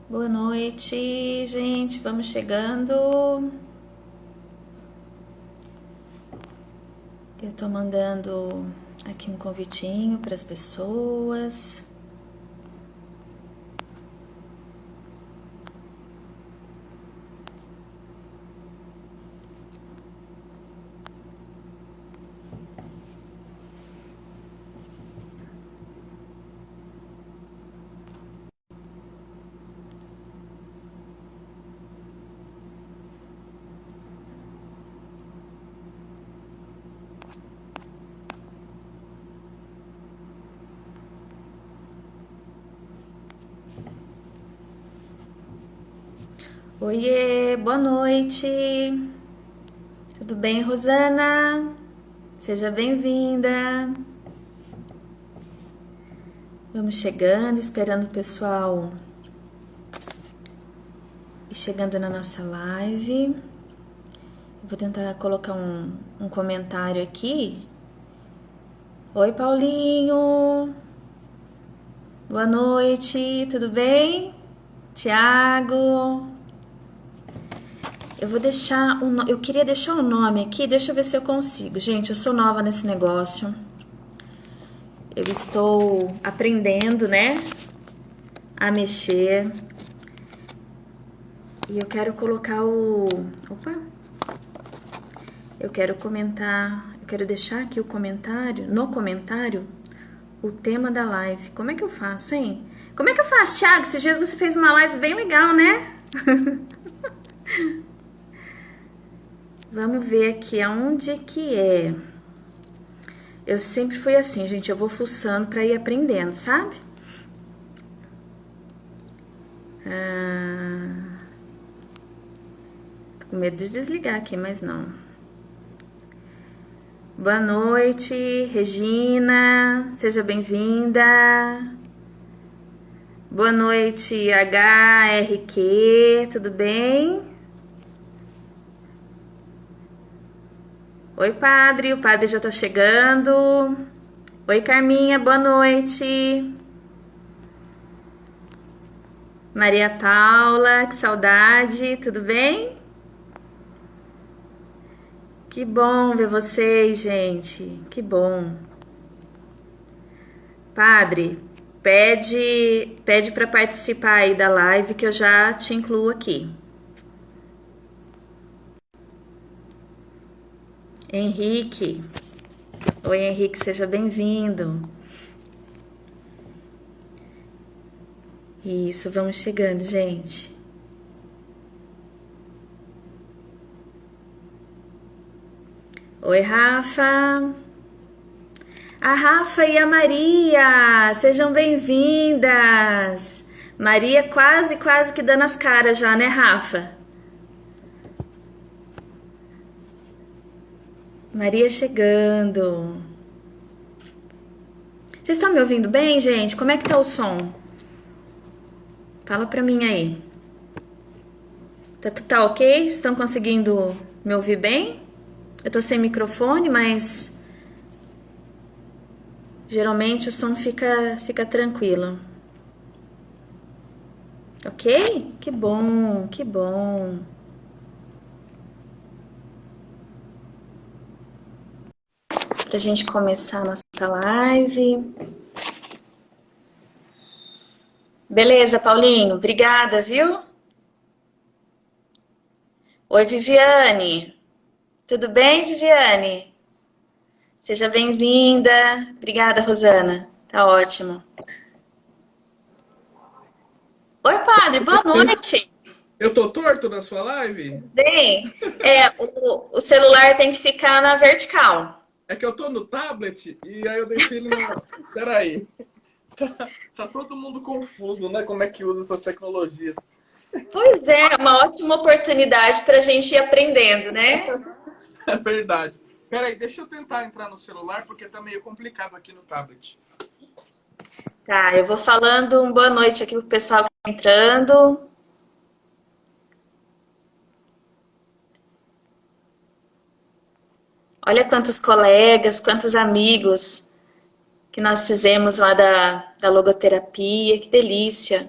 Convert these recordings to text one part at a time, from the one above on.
Boa noite, gente. Vamos chegando. Eu tô mandando aqui um convitinho para as pessoas. Oiê, boa noite. Tudo bem, Rosana? Seja bem-vinda. Vamos chegando, esperando o pessoal ir chegando na nossa live. Vou tentar colocar um comentário aqui. Oi, Paulinho. Boa noite, tudo bem? Tiago. Eu queria deixar o nome aqui, deixa eu ver se eu consigo. Gente, eu sou nova nesse negócio. Eu estou aprendendo, né, a mexer. E eu quero colocar Opa! Eu quero comentar, eu quero deixar aqui no comentário, o tema da live. Como é que eu faço, hein? Como é que eu faço, Thiago? Esses dias você fez uma live bem legal, né? Vamos ver aqui aonde que é. Eu sempre fui assim, gente, eu vou fuçando pra ir aprendendo, sabe? Tô com medo de desligar aqui, mas não. Boa noite, Regina, seja bem-vinda. Boa noite, HRQ, tudo bem? Oi, padre, o padre já tá chegando. Oi, Carminha, boa noite. Maria Paula, que saudade, tudo bem? Que bom ver vocês, gente, que bom. Padre, pede para participar aí da live que eu já te incluo aqui. Henrique, oi Henrique, seja bem-vindo. Isso, vamos chegando, gente. Oi, Rafa. A Rafa e a Maria, sejam bem-vindas. Maria quase que dando as caras já, né, Rafa? Maria chegando. Vocês estão me ouvindo bem, gente? Como é que tá o som? Fala pra mim aí. Tá ok? Estão conseguindo me ouvir bem? Eu tô sem microfone, mas geralmente o som fica tranquilo. Ok? Que bom, que bom. Pra gente começar a nossa live. Beleza, Paulinho? Obrigada, viu? Oi, Viviane. Tudo bem, Viviane? Seja bem-vinda. Obrigada, Rosana. Tá ótimo. Oi, padre, boa noite. Eu tô torto na sua live? Bem, o celular tem que ficar na vertical. É que eu tô no tablet e aí eu deixei ele na. Peraí. Tá todo mundo confuso, né? Como é que usa essas tecnologias? Pois é, uma ótima oportunidade para a gente ir aprendendo, né? É verdade. Peraí, deixa eu tentar entrar no celular porque tá meio complicado aqui no tablet. Tá, eu vou falando boa noite aqui pro pessoal que tá entrando. Olha quantos colegas, quantos amigos que nós fizemos lá da logoterapia, que delícia.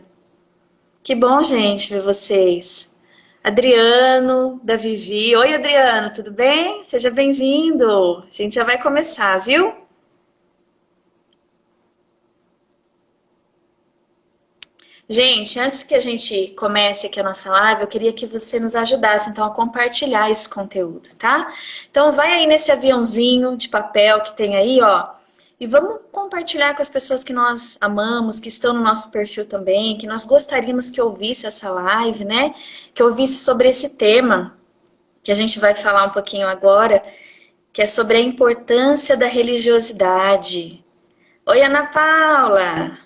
Que bom, gente, ver vocês. Adriano, da Vivi. Oi, Adriano, tudo bem? Seja bem-vindo. A gente já vai começar, viu? Gente, antes que a gente comece aqui a nossa live, eu queria que você nos ajudasse, então, a compartilhar esse conteúdo, tá? Então, vai aí nesse aviãozinho de papel que tem aí, ó, e vamos compartilhar com as pessoas que nós amamos, que estão no nosso perfil também, que nós gostaríamos que ouvisse essa live, né? Que ouvisse sobre esse tema que a gente vai falar um pouquinho agora, que é sobre a importância da religiosidade. Oi, Ana Paula!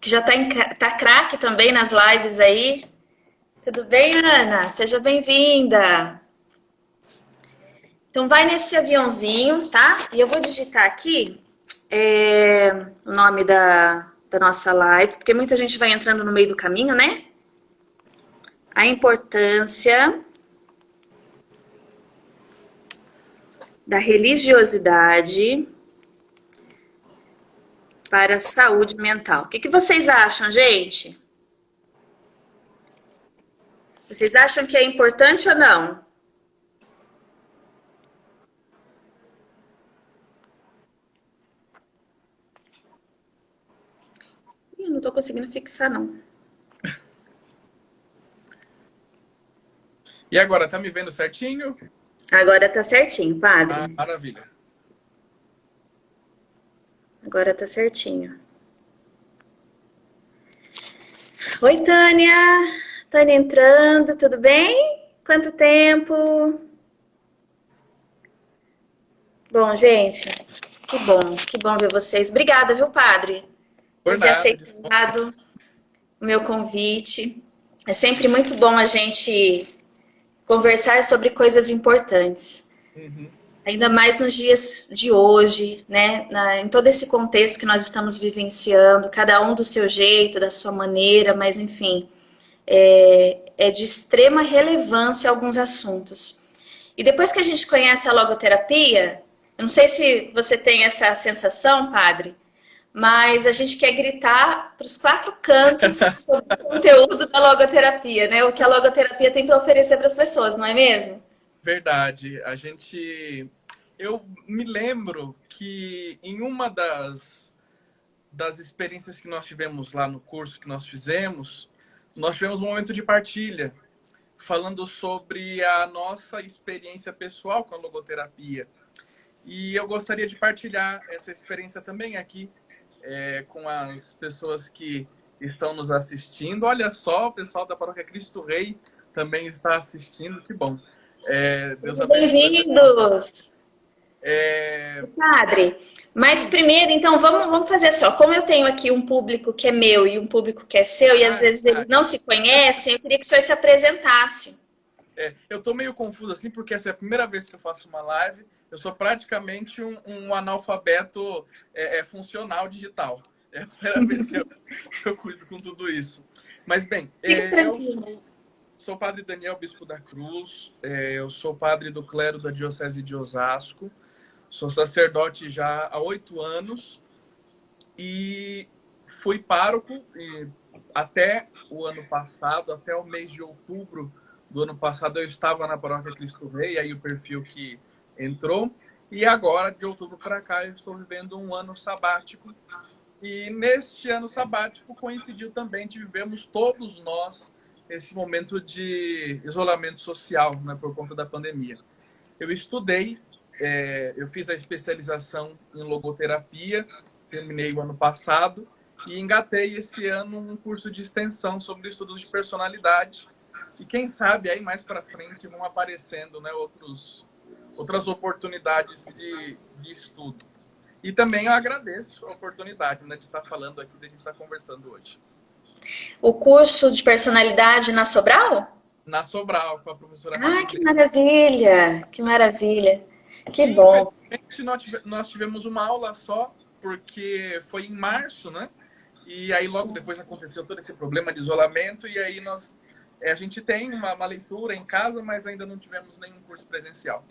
Que já tá craque também nas lives aí. Tudo bem, Ana? Seja bem-vinda. Então vai nesse aviãozinho, tá? E eu vou digitar aqui o nome da nossa live, porque muita gente vai entrando no meio do caminho, né? A importância da religiosidade para a saúde mental. O que vocês acham, gente? Vocês acham que é importante ou não? Ih, não tô conseguindo fixar, não. E agora, tá me vendo certinho? Agora tá certinho, padre. Ah, maravilha. Agora tá certinho. Oi, Tânia. Tânia entrando, tudo bem? Quanto tempo? Bom, gente, que bom ver vocês. Obrigada, viu, padre, Por por ter nada, disponha. aceitado o meu convite. É sempre muito bom a gente conversar sobre coisas importantes. Uhum. Ainda mais nos dias de hoje, né? Em todo esse contexto que nós estamos vivenciando, cada um do seu jeito, da sua maneira, mas enfim, é de extrema relevância alguns assuntos. E depois que a gente conhece a logoterapia, eu não sei se você tem essa sensação, padre, mas a gente quer gritar para os quatro cantos sobre o conteúdo da logoterapia, né? O que a logoterapia tem para oferecer para as pessoas, não é mesmo? Verdade. Eu me lembro que em uma das experiências que nós tivemos lá no curso que nós tivemos um momento de partilha, falando sobre a nossa experiência pessoal com a logoterapia. E eu gostaria de partilhar essa experiência também aqui com as pessoas que estão nos assistindo. Olha só, o pessoal da Paróquia Cristo Rei também está assistindo, que bom. Deus abençoe. Bem-vindos! Padre, mas primeiro, então, vamos fazer assim, ó. Como eu tenho aqui um público que é meu e um público que é seu, e às vezes eles não se conhecem, eu queria que o senhor se apresentasse. Eu tô meio confuso assim, porque essa é a primeira vez que eu faço uma live. Eu sou praticamente um analfabeto funcional digital. É a primeira vez que eu cuido com tudo isso. Mas, bem, Fique eu tranquilo. sou padre Daniel Bispo da Cruz, eu sou padre do clero da Diocese de Osasco, sou sacerdote já há 8 anos e fui pároco até o ano passado, até o mês de outubro do ano passado eu estava na Paróquia Cristo Rei, aí o perfil que entrou, e agora, de outubro para cá, eu estou vivendo um ano sabático. E neste ano sabático coincidiu também de vivemos todos nós esse momento de isolamento social, né, por conta da pandemia. Eu estudei, eu fiz a especialização em logoterapia, terminei o ano passado, e engatei esse ano um curso de extensão sobre estudos de personalidade. E quem sabe aí mais para frente vão aparecendo, né, outras oportunidades de estudo. E também eu agradeço a oportunidade, né, de estar falando aqui, de a gente estar conversando hoje. O curso de personalidade na Sobral? Na Sobral, com a professora Ah, que Maria. maravilha! Que maravilha! Que E, bom! infelizmente, nós tivemos uma aula só, porque foi em março, né? E aí logo depois aconteceu todo esse problema de isolamento, e aí a gente tem uma leitura em casa, mas ainda não tivemos nenhum curso presencial.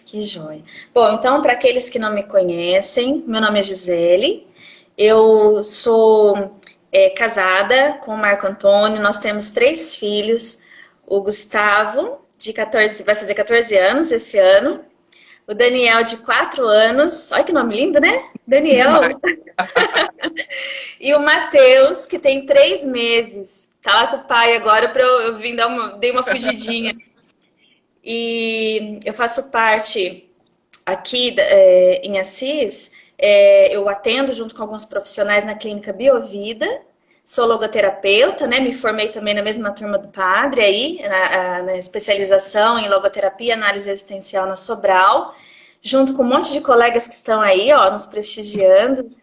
Que joia. Bom, então, para aqueles que não me conhecem, meu nome é Gisele, eu sou casada com o Marco Antônio, nós temos 3 filhos. O Gustavo, de 14, vai fazer 14 anos esse ano. O Daniel, de 4 anos. Olha que nome lindo, né? Demais. Daniel. E o Matheus, que tem 3 meses. Tá lá com o pai agora para eu vim dei uma fugidinha. E eu faço parte aqui em Assis, eu atendo junto com alguns profissionais na clínica Biovida, sou logoterapeuta, né? Me formei também na mesma turma do padre aí, na especialização em logoterapia e análise existencial na Sobral, junto com um monte de colegas que estão aí, ó, nos prestigiando.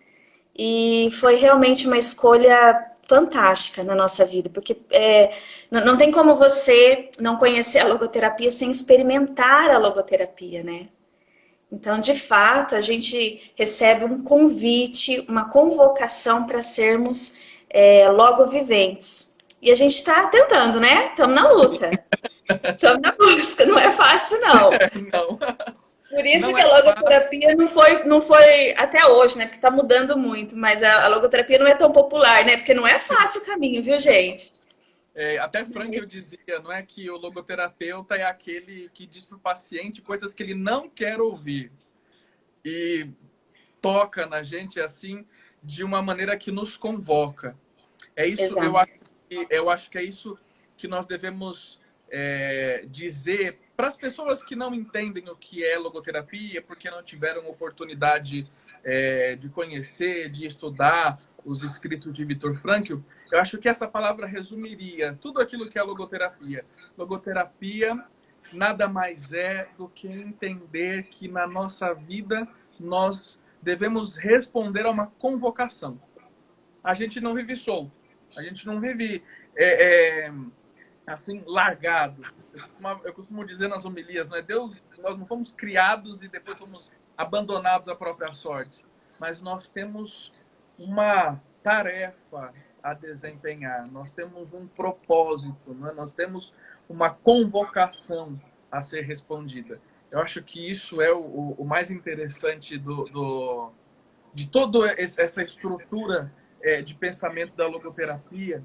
E foi realmente uma escolha fantástica na nossa vida, porque não tem como você não conhecer a logoterapia sem experimentar a logoterapia, né? Então, de fato, a gente recebe um convite, uma convocação para sermos logo viventes. E a gente está tentando, né? Estamos na luta, estamos na busca, não é fácil, não. Não, Por isso não que é a fácil. logoterapia não foi até hoje, né? Porque está mudando muito, mas a logoterapia não é tão popular, né? Porque não é fácil o caminho, viu, gente? Até Frank eu dizia, não é que o logoterapeuta é aquele que diz para o paciente coisas que ele não quer ouvir. E toca na gente assim de uma maneira que nos convoca. É isso, Exato. eu acho que é isso que nós devemos dizer para as pessoas que não entendem o que é logoterapia, porque não tiveram oportunidade de conhecer, de estudar os escritos de Viktor Frankl. Eu acho que essa palavra resumiria tudo aquilo que é logoterapia. Logoterapia nada mais é do que entender que na nossa vida nós devemos responder a uma convocação. A gente não vive solto, a gente não vive assim largado. Eu costumo dizer nas homilias, não é Deus, nós não fomos criados e depois fomos abandonados à própria sorte, mas nós temos uma tarefa a desempenhar, nós temos um propósito, não é? Nós temos uma convocação a ser respondida. Eu acho que isso é o mais interessante de toda essa estrutura de pensamento da logoterapia.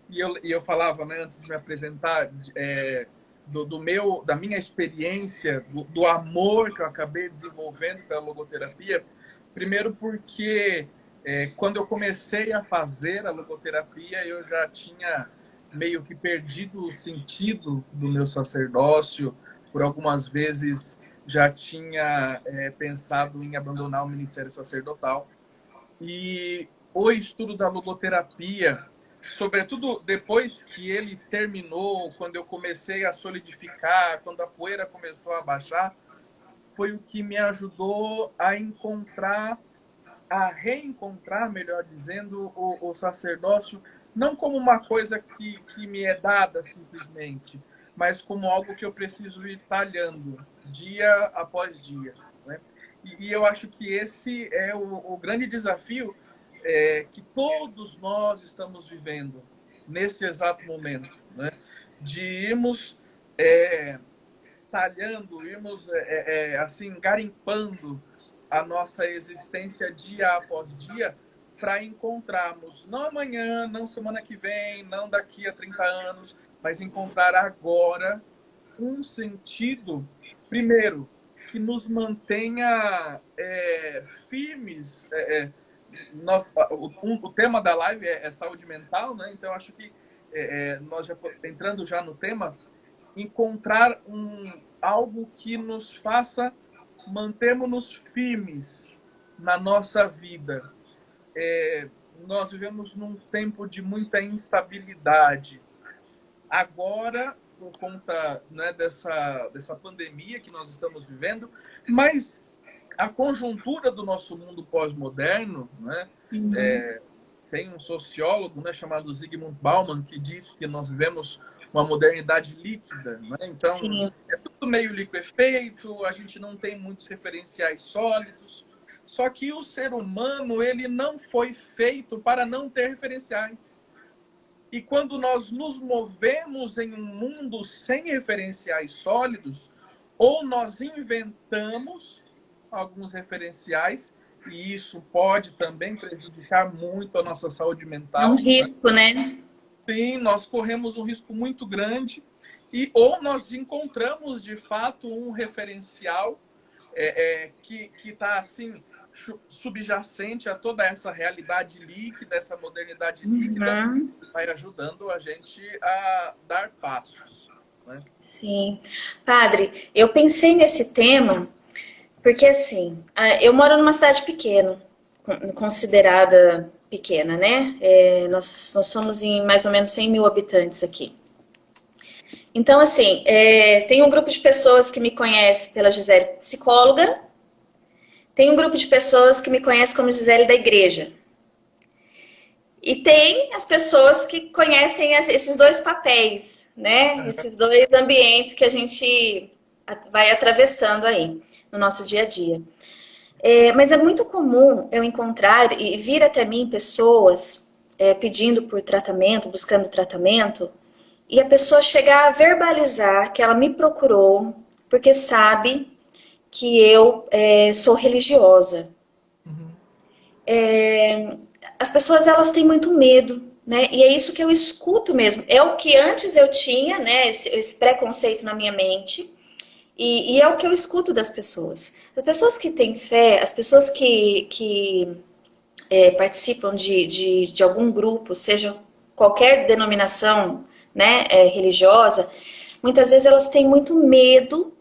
E eu falava, né, antes de me apresentar, da minha experiência, do amor que eu acabei desenvolvendo pela logoterapia. Primeiro porque quando eu comecei a fazer a logoterapia, eu já tinha meio que perdido o sentido do meu sacerdócio. Por algumas vezes já tinha pensado em abandonar o ministério sacerdotal. E o estudo da logoterapia, sobretudo depois que ele terminou, quando eu comecei a solidificar, quando a poeira começou a baixar, foi o que me ajudou a reencontrar, melhor dizendo, o sacerdócio, não como uma coisa que me é dada simplesmente, mas como algo que eu preciso ir talhando dia após dia, né? E eu acho que esse é o grande desafio que todos nós estamos vivendo nesse exato momento, né? De irmos talhando, irmos assim garimpando a nossa existência dia após dia para encontrarmos, não amanhã, não semana que vem, não daqui a 30 anos, mas encontrar agora um sentido, primeiro, que nos mantenha firmes. O tema da live é saúde mental, né? Então, acho que nós já entrando já no tema, encontrar algo que nos faça mantermos-nos firmes na nossa vida. Nós vivemos num tempo de muita instabilidade. Agora, por conta, né, dessa pandemia que nós estamos vivendo, mas a conjuntura do nosso mundo pós-moderno, né, Uhum. tem um sociólogo, né, chamado Zygmunt Bauman, que diz que nós vivemos uma modernidade líquida, né? Então Sim, é tudo meio liquefeito, a gente não tem muitos referenciais sólidos. Só que o ser humano ele não foi feito para não ter referenciais. E quando nós nos movemos em um mundo sem referenciais sólidos, ou nós inventamos alguns referenciais e isso pode também prejudicar muito a nossa saúde É um mental. risco, né? Sim, nós corremos um risco muito grande e ou nós encontramos de fato um referencial que está assim subjacente a toda essa realidade líquida, essa modernidade líquida, Uhum, vai ajudando a gente a dar passos, né? sim. Padre, eu pensei nesse tema porque, assim, eu moro numa cidade pequena, considerada pequena, né? Nós somos em mais ou menos 100 mil habitantes aqui. Então, assim, tem um grupo de pessoas que me conhece pela Gisele psicóloga, tem um grupo de pessoas que me conhece como Gisele da igreja. E tem as pessoas que conhecem esses dois papéis, né? Esses dois ambientes que a gente vai atravessando aí no nosso dia a dia. Mas é muito comum eu encontrar e vir até mim pessoas pedindo por tratamento, buscando tratamento, e a pessoa chegar a verbalizar que ela me procurou porque sabe que eu sou religiosa. Uhum. As pessoas elas têm muito medo, né? E é isso que eu escuto mesmo. É o que antes eu tinha, né? Esse preconceito na minha mente. E é o que eu escuto das pessoas. As pessoas que têm fé, as pessoas que participam de algum grupo, seja qualquer denominação, né, religiosa, muitas vezes elas têm muito medo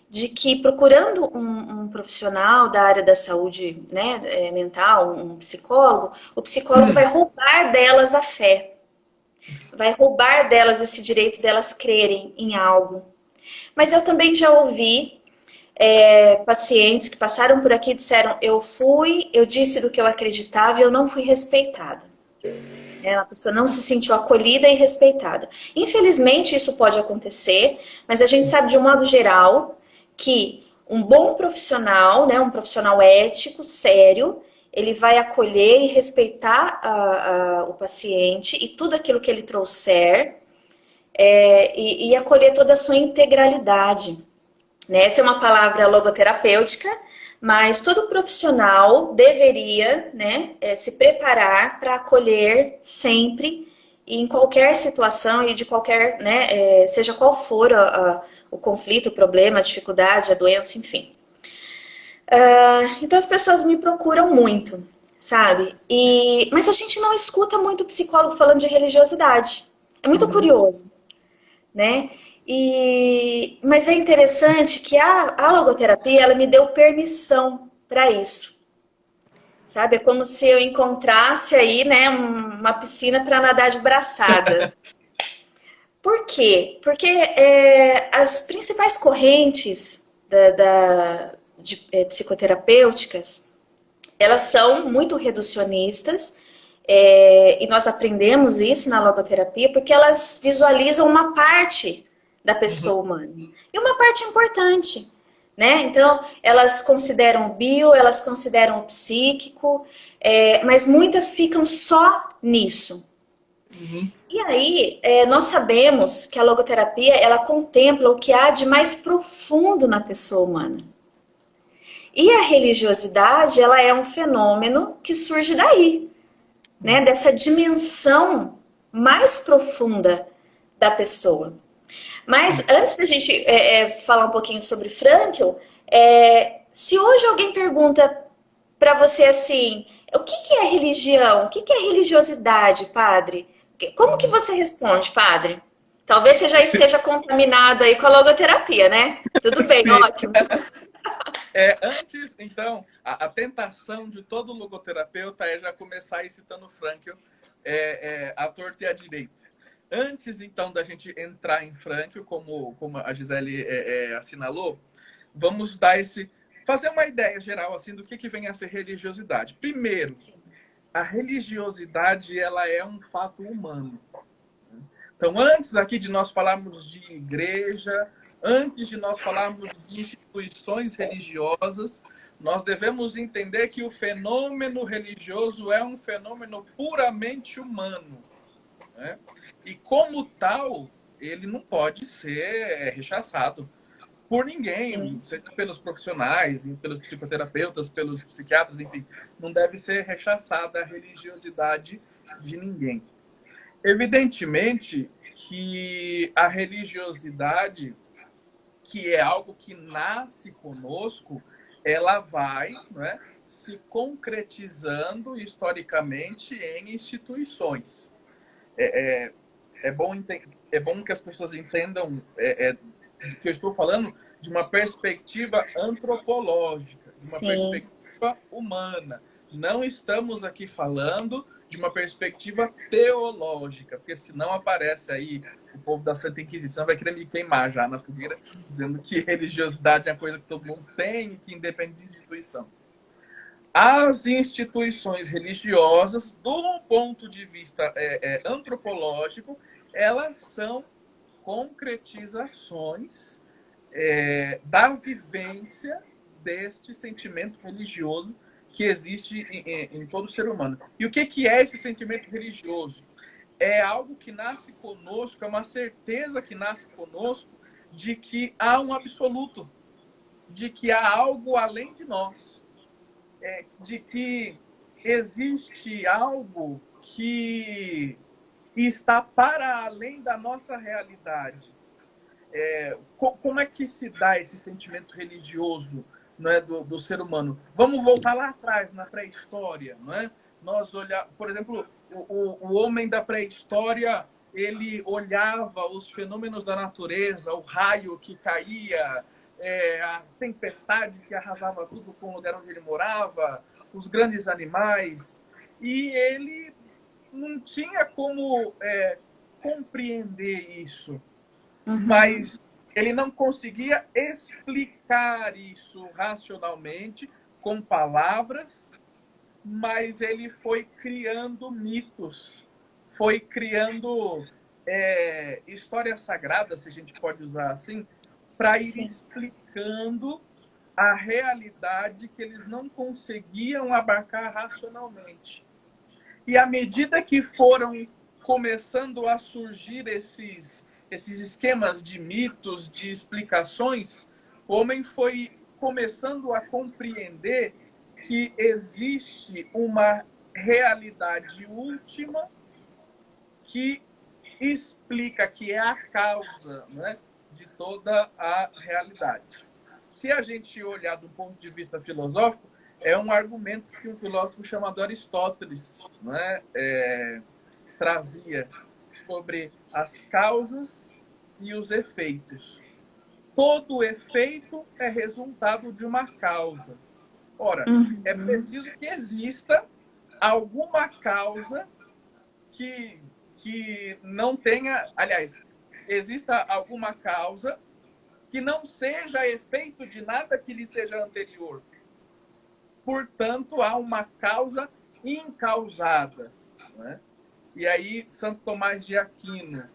de que procurando um profissional da área da saúde, né, mental, um psicólogo, o psicólogo vai roubar delas a fé, vai roubar delas esse direito delas crerem em algo. Mas eu também já ouvi pacientes que passaram por aqui e disseram: eu disse do que eu acreditava e eu não fui respeitada. A pessoa não se sentiu acolhida e respeitada. Infelizmente, isso pode acontecer, mas a gente sabe de um modo geral que um bom profissional, né, um profissional ético, sério, ele vai acolher e respeitar o paciente e tudo aquilo que ele trouxer e acolher toda a sua integralidade. Né? Essa é uma palavra logoterapêutica, mas todo profissional deveria, né, se preparar para acolher sempre e em qualquer situação e de qualquer, né, seja qual for o conflito, o problema, a dificuldade, a doença, enfim. Então as pessoas me procuram muito, sabe? Mas a gente não escuta muito psicólogo falando de religiosidade. É muito Uhum. curioso, né? Mas é interessante que a logoterapia ela me deu permissão para isso, sabe? É como se eu encontrasse aí, né, uma piscina para nadar de braçada. Por quê? Porque as principais correntes psicoterapêuticas elas são muito reducionistas. E nós aprendemos isso na logoterapia porque elas visualizam uma parte da Uhum. pessoa humana e uma parte importante, né? Então elas consideram o bio, elas consideram o psíquico, mas muitas ficam só nisso. Uhum. E aí nós sabemos que a logoterapia ela contempla o que há de mais profundo na pessoa humana. E a religiosidade ela é um fenômeno que surge daí, né, Uhum. dessa dimensão mais profunda da pessoa. Mas antes da gente falar um pouquinho sobre Frankl, se hoje alguém pergunta para você assim, o que é religião? O que é religiosidade, padre? Como que Uhum. você responde, padre? Talvez você já esteja contaminado aí com a logoterapia, né? Tudo bem, Sim. ótimo. Antes, então, a tentação de todo logoterapeuta é já começar aí citando Frankl, a torta e a direita. Antes, então, da gente entrar em Frankl, como a Gisele assinalou, vamos dar fazer uma ideia geral assim do que vem a ser religiosidade. Primeiro, Sim. a religiosidade ela é um fato humano. Então, antes aqui de nós falarmos de igreja, antes de nós falarmos de instituições religiosas, nós devemos entender que o fenômeno religioso é um fenômeno puramente humano, né? E como tal, ele não pode ser rechaçado. por ninguém, Sim. seja pelos profissionais, pelos psicoterapeutas, pelos psiquiatras, enfim, não deve ser rechaçada a religiosidade de ninguém. Evidentemente que a religiosidade, que é algo que nasce conosco, ela vai, né, se concretizando historicamente em instituições. É bom, é bom que as pessoas entendam que eu estou falando de uma perspectiva antropológica, de uma Sim. perspectiva humana. Não estamos aqui falando de uma perspectiva teológica, porque senão aparece aí o povo da Santa Inquisição vai querer me queimar já na fogueira, dizendo que religiosidade é uma coisa que todo mundo tem e que independe de instituição. As instituições religiosas, do ponto de vista antropológico, elas são concretizações da vivência deste sentimento religioso que existe em todo ser humano. E o que é esse sentimento religioso? É algo que nasce conosco, é uma certeza que nasce conosco de que há um absoluto, de que há algo além de nós, de que existe algo que está para além da nossa realidade. Como é que se dá esse sentimento religioso, não é, do ser humano? Vamos voltar lá atrás, na pré-história, não é? Nós olhar, por exemplo, o homem da pré-história, ele olhava os fenômenos da natureza, o raio que caía, a tempestade que arrasava tudo com o lugar onde ele morava, os grandes animais, e ele não tinha como compreender isso, Uhum. mas ele não conseguia explicar isso racionalmente com palavras, mas ele foi criando mitos, foi criando histórias sagradas, se a gente pode usar assim, para ir Sim. explicando a realidade que eles não conseguiam abarcar racionalmente. E à medida que foram começando a surgir esses esquemas de mitos, de explicações, o homem foi começando a compreender que existe uma realidade última que explica, que é a causa, né, de toda a realidade. Se a gente olhar do ponto de vista filosófico, é um argumento que um filósofo chamado Aristóteles, né, trazia sobre as causas e os efeitos. Todo efeito é resultado de uma causa. Ora, é Uhum. preciso que exista alguma causa que, que não tenha, aliás, exista alguma causa que não seja efeito de nada que lhe seja anterior. Portanto, há uma causa incausada, né? E aí, Santo Tomás de Aquino,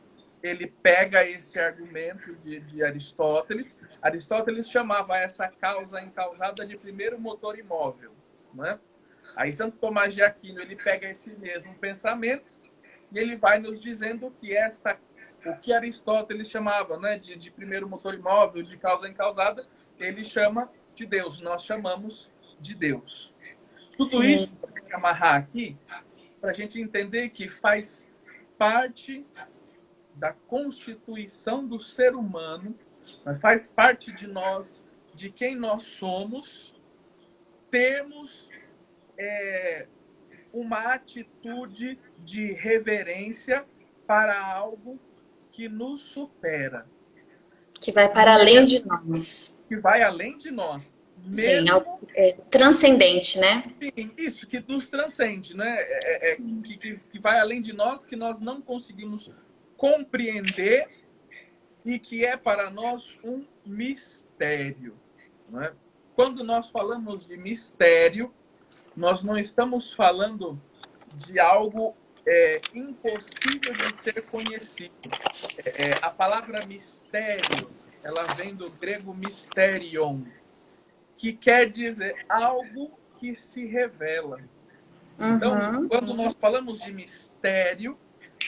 ele pega esse argumento de Aristóteles. Aristóteles chamava essa causa incausada de primeiro motor imóvel, né? Aí, Santo Tomás de Aquino, ele pega esse mesmo pensamento e ele vai nos dizendo que o que Aristóteles chamava, né, de primeiro motor imóvel, de causa incausada, ele chama de Deus, nós chamamos de Deus. Tudo Sim. isso, para a gente amarrar aqui, para a gente entender que faz parte da constituição do ser humano, faz parte de nós, de quem nós somos, termos uma atitude de reverência para algo que nos supera, Que vai para além de mesmo nós. que vai além de nós, Sim, algo mesmo transcendente, né? sim, isso que nos transcende, né? Sim. Que vai além de nós, que nós não conseguimos compreender e que é para nós um mistério, né? Quando nós falamos de mistério, nós não estamos falando de algo impossível de ser conhecido. A palavra mistério, ela vem do grego mysterion, que quer dizer algo que se revela. Então, Uhum. quando nós falamos de mistério,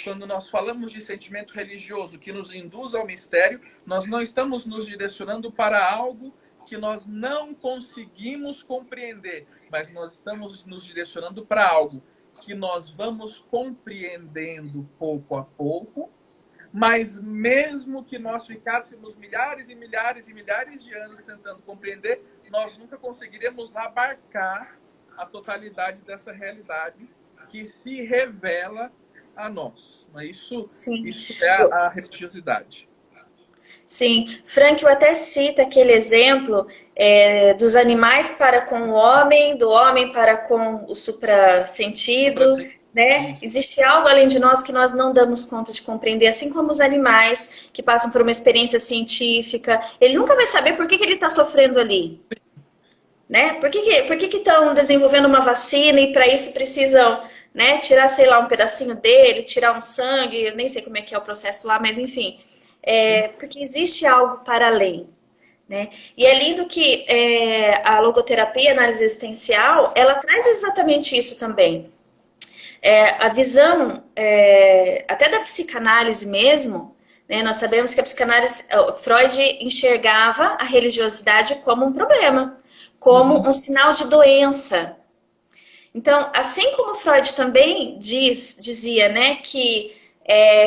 quando nós falamos de sentimento religioso que nos induz ao mistério, nós não estamos nos direcionando para algo que nós não conseguimos compreender, mas nós estamos nos direcionando para algo que nós vamos compreendendo pouco a pouco, mas mesmo que nós ficássemos milhares e milhares e milhares de anos tentando compreender, nós nunca conseguiremos abarcar a totalidade dessa realidade que se revela a nós. Isso é a religiosidade. Sim, Frankl até cita aquele exemplo dos animais para com o homem, do homem para com o suprassentido, né? Existe algo além de nós que nós não damos conta de compreender, assim como os animais que passam por uma experiência científica, ele nunca vai saber por que ele está sofrendo ali. Né? Por que estão desenvolvendo uma vacina e para isso precisam, né, tirar, sei lá, um pedacinho dele, tirar um sangue, eu nem sei como é que é o processo lá, mas enfim, porque existe algo para além. Né? E é lindo que a logoterapia, a análise existencial, ela traz exatamente isso também. A visão, até da psicanálise mesmo, né, nós sabemos que a psicanálise, Freud enxergava a religiosidade como um problema, como um sinal de doença. Então, assim como Freud também dizia, né, que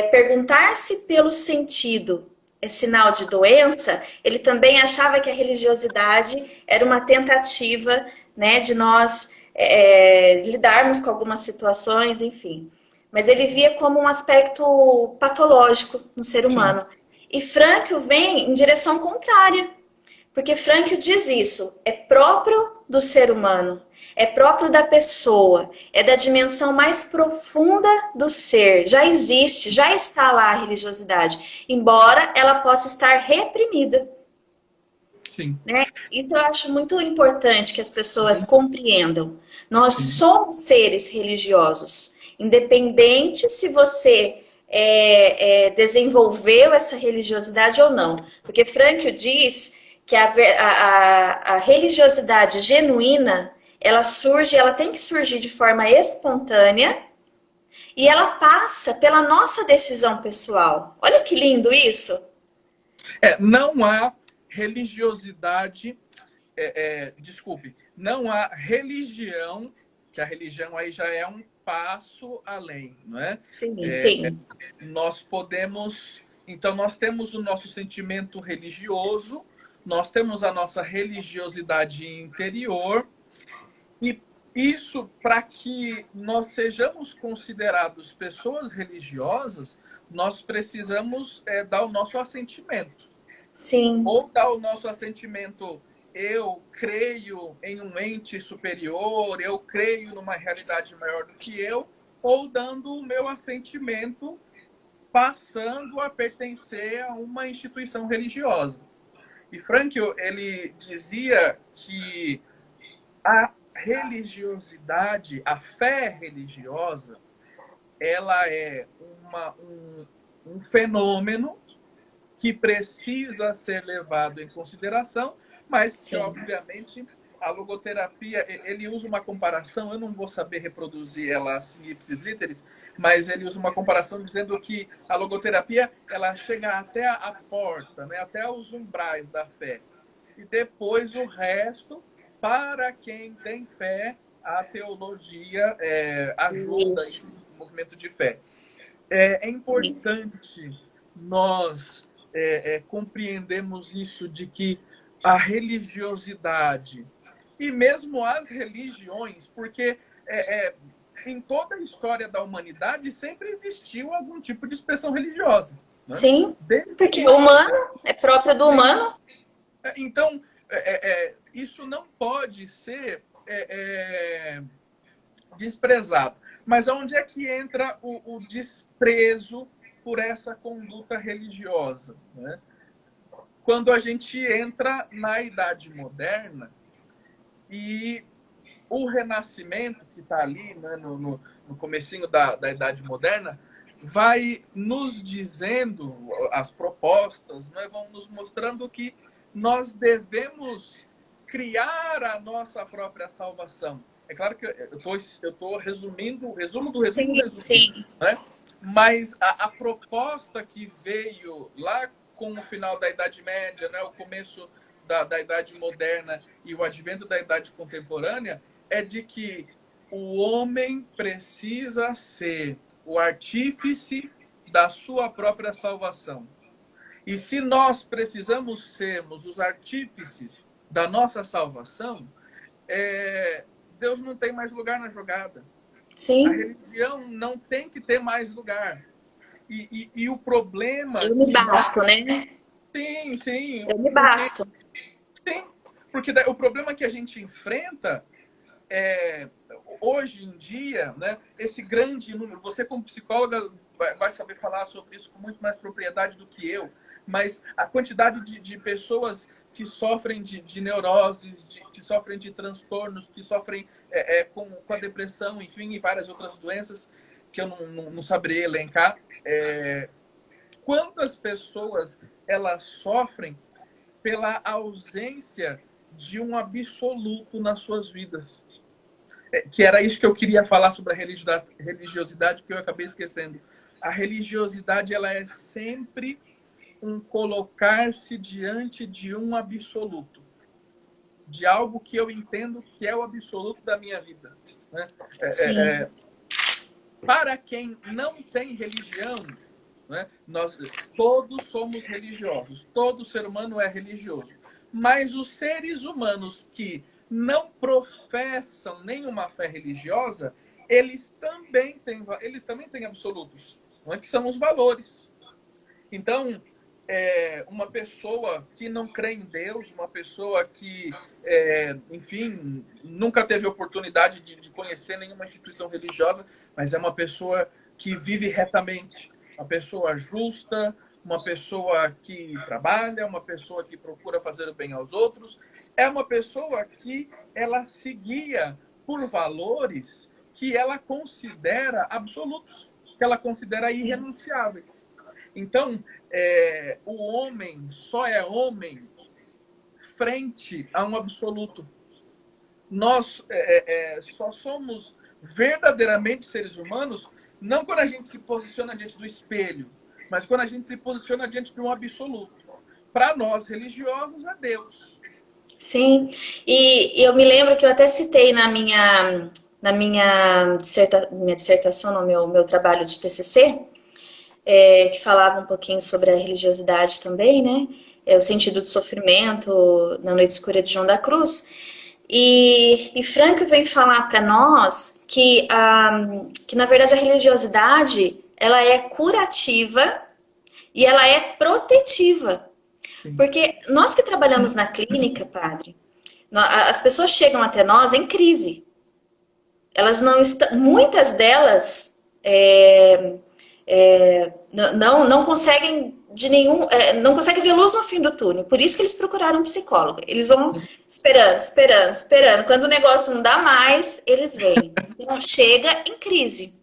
perguntar-se pelo sentido é sinal de doença, ele também achava que a religiosidade era uma tentativa, né, de nós lidarmos com algumas situações, enfim. Mas ele via como um aspecto patológico no ser humano. Sim. E Frankl vem em direção contrária. Porque Frankl diz isso, é próprio do ser humano, é próprio da pessoa, é da dimensão mais profunda do ser. Já existe, já está lá a religiosidade, embora ela possa estar reprimida. Sim. Né? Isso eu acho muito importante que as pessoas compreendam. Nós somos seres religiosos, independente se você desenvolveu essa religiosidade ou não. Porque Frankl diz que a religiosidade genuína, ela tem que surgir de forma espontânea e ela passa pela nossa decisão pessoal. Olha que lindo isso! Não há religiosidade, desculpe, não há religião, que a religião aí já é um passo além, não é? Sim, sim. Nós podemos, então nós temos o nosso sentimento religioso, nós temos a nossa religiosidade interior, e isso, para que nós sejamos considerados pessoas religiosas, nós precisamos dar o nosso assentimento. Sim. Ou dar o nosso assentimento, eu creio em um ente superior, eu creio numa realidade maior do que eu, ou dando o meu assentimento passando a pertencer a uma instituição religiosa. E Frankl, ele dizia que a religiosidade, a fé religiosa, ela é um fenômeno que precisa ser levado em consideração, mas que, obviamente, a logoterapia, ele usa uma comparação, eu não vou saber reproduzir ela assim, ipsis literis, mas ele usa uma comparação dizendo que a logoterapia, ela chega até a porta, né, até os umbrais da fé. E depois o resto, para quem tem fé, a teologia ajuda esse movimento de fé. É importante nós compreendermos isso, de que a religiosidade e mesmo as religiões, porque em toda a história da humanidade sempre existiu algum tipo de expressão religiosa. Né? Sim, porque o humano é próprio do humano. Então, isso não pode ser desprezado. Mas onde é que entra o desprezo por essa conduta religiosa? Né? Quando a gente entra na Idade Moderna e o Renascimento, que está ali, né, no comecinho da Idade Moderna, vai nos dizendo, as propostas, né, vão nos mostrando que nós devemos criar a nossa própria salvação. É claro que eu estou resumindo o resumo do resumo. Sim. Né? Mas a proposta que veio lá com o final da Idade Média, né, o começo da Idade Moderna e o advento da Idade Contemporânea, é de que o homem precisa ser o artífice da sua própria salvação. E se nós precisamos sermos os artífices da nossa salvação, Deus não tem mais lugar na jogada. Sim. A religião não tem que ter mais lugar. E o problema... Eu me basto, né? Sim, sim. Eu me basto. Sim, porque o problema que a gente enfrenta hoje em dia, né, esse grande número, você como psicóloga vai saber falar sobre isso com muito mais propriedade do que eu, mas a quantidade de pessoas que sofrem de neuroses, que sofrem de transtornos, que sofrem com a depressão, enfim, e várias outras doenças que eu não saberia elencar. Quantas pessoas elas sofrem pela ausência de um absoluto nas suas vidas? Que era isso que eu queria falar sobre a religiosidade, que eu acabei esquecendo. A religiosidade, ela é sempre um colocar-se diante de um absoluto, de algo que eu entendo que é o absoluto da minha vida, né? Para quem não tem religião, né, nós todos somos religiosos, todo ser humano é religioso, mas os seres humanos que não professam nenhuma fé religiosa, eles também têm absolutos, não é, que são os valores. Então, uma pessoa que não crê em Deus, uma pessoa que, enfim, nunca teve oportunidade de conhecer nenhuma instituição religiosa, mas é uma pessoa que vive retamente, uma pessoa justa, uma pessoa que trabalha, uma pessoa que procura fazer o bem aos outros, é uma pessoa que ela se guia por valores que ela considera absolutos, que ela considera irrenunciáveis. Então, o homem só é homem frente a um absoluto. Nós só somos verdadeiramente seres humanos não quando a gente se posiciona diante do espelho, mas quando a gente se posiciona diante de um absoluto. Para nós, religiosos, é Deus. Sim, e eu me lembro que eu até citei na minha dissertação, no meu trabalho de TCC, que falava um pouquinho sobre a religiosidade também, né? O sentido do sofrimento na Noite Escura de João da Cruz. E Franco vem falar para nós que na verdade a religiosidade ela é curativa e ela é protetiva. Sim. Porque nós que trabalhamos na clínica, padre, as pessoas chegam até nós em crise. Elas não estão, muitas delas não conseguem não conseguem ver luz no fim do túnel. Por isso que eles procuraram um psicólogo. Eles vão esperando. Quando o negócio não dá mais, eles vêm. Então chega em crise,